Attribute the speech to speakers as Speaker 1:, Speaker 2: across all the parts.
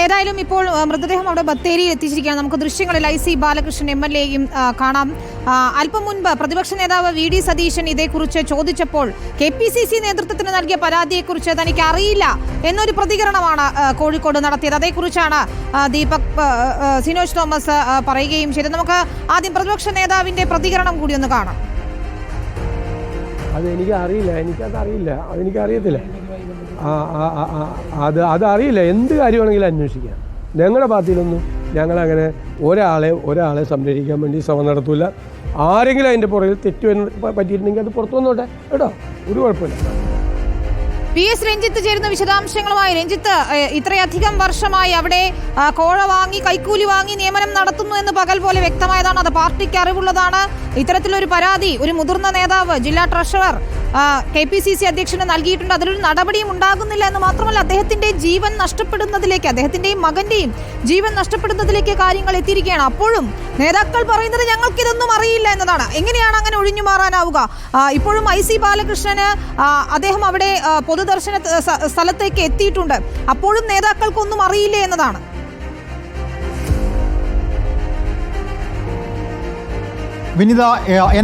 Speaker 1: ഏതായാലും ഇപ്പോൾ മൃതദേഹം അവിടെ ബത്തേരിയിൽ എത്തിച്ചിരിക്കുകയാണ്. നമുക്ക് ദൃശ്യങ്ങളിൽ IC ബാലകൃഷ്ണൻ MLA-യും കാണാം. അല്പം മുൻപ് പ്രതിപക്ഷ നേതാവ് VD സതീശൻ ഇതേക്കുറിച്ച് ചോദിച്ചപ്പോൾ KPCC നേതൃത്വത്തിന് നൽകിയ പരാതിയെക്കുറിച്ച് തനിക്ക് അറിയില്ല എന്നൊരു പ്രതികരണമാണ് കോഴിക്കോട് നടത്തിയത്. അതേക്കുറിച്ചാണ് ദീപക് സിനോജ് തോമസ് പറയുകയും ചെയ്തത്. നമുക്ക് ആദ്യം പ്രതിപക്ഷ നേതാവിന്റെ പ്രതികരണം കൂടി ഒന്ന് കാണാം.
Speaker 2: അതെനിക്കറിയത്തില്ല. അതറിയില്ല. എന്ത് കാര്യമാണെങ്കിലും അന്വേഷിക്കാം. ഞങ്ങളുടെ പാർട്ടിയിലൊന്നും ഞങ്ങളങ്ങനെ ഒരാളെ സംരക്ഷിക്കാൻ വേണ്ടി ശ്രമം നടത്തൂല. ആരെങ്കിലും അതിൻ്റെ പുറകിൽ തെറ്റ് പറ്റിയിട്ടുണ്ടെങ്കിൽ അത് പുറത്തു വന്നോട്ടെ കേട്ടോ, ഒരു കുഴപ്പമില്ല.
Speaker 1: PS രഞ്ജിത്ത് ചേരുന്ന വിശദാംശങ്ങളുമായി. രഞ്ജിത്ത്, ഇത്രയധികം വർഷമായി അവിടെ കോഴ വാങ്ങി കൈക്കൂലി വാങ്ങി നിയമനം നടത്തുന്നു എന്ന് പകൽ പോലെ വ്യക്തമായതാണ്. അത് പാർട്ടിക്ക് അറിവുള്ളതാണ്. ഇത്തരത്തിലൊരു പരാതി ഒരു മുതിർന്ന നേതാവ് ജില്ലാ ട്രഷറർ KPCC അധ്യക്ഷന് നൽകിയിട്ടുണ്ട്. അതിലൊരു നടപടിയും ഉണ്ടാകുന്നില്ല എന്ന് മാത്രമല്ല, അദ്ദേഹത്തിന്റെ ജീവൻ നഷ്ടപ്പെടുന്നതിലേക്ക്, അദ്ദേഹത്തിന്റെയും മകന്റെയും ജീവൻ നഷ്ടപ്പെടുന്നതിലേക്ക് കാര്യങ്ങൾ എത്തിയിരിക്കുകയാണ്. അപ്പോഴും നേതാക്കൾ പറയുന്നത് ഞങ്ങൾക്കിതൊന്നും അറിയില്ല എന്നതാണ്. എങ്ങനെയാണ് അങ്ങനെ ഒഴിഞ്ഞു മാറാനാവുക? ഇപ്പോഴും IC ബാലകൃഷ്ണന് അദ്ദേഹം അവിടെ പൊതുദർശന സ്ഥലത്തേക്ക് എത്തിയിട്ടുണ്ട്. അപ്പോഴും നേതാക്കൾക്കൊന്നും അറിയില്ല എന്നതാണ്.
Speaker 3: വിനിത,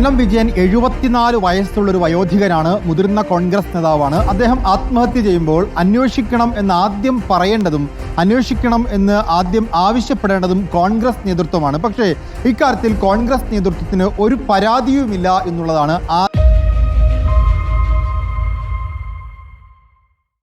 Speaker 3: NM വിജയൻ 74 വയസ്സുള്ളൊരു വയോധികനാണ്, മുതിർന്ന കോൺഗ്രസ് നേതാവാണ്. അദ്ദേഹം ആത്മഹത്യ ചെയ്യുമ്പോൾ അന്വേഷിക്കണം എന്ന് ആദ്യം പറയേണ്ടതും അന്വേഷിക്കണം എന്ന് ആദ്യം ആവശ്യപ്പെടേണ്ടതും കോൺഗ്രസ് നേതൃത്വമാണ്. പക്ഷേ ഇക്കാര്യത്തിൽ കോൺഗ്രസ് നേതൃത്വത്തിന് ഒരു പരാതിയുമില്ല എന്നുള്ളതാണ്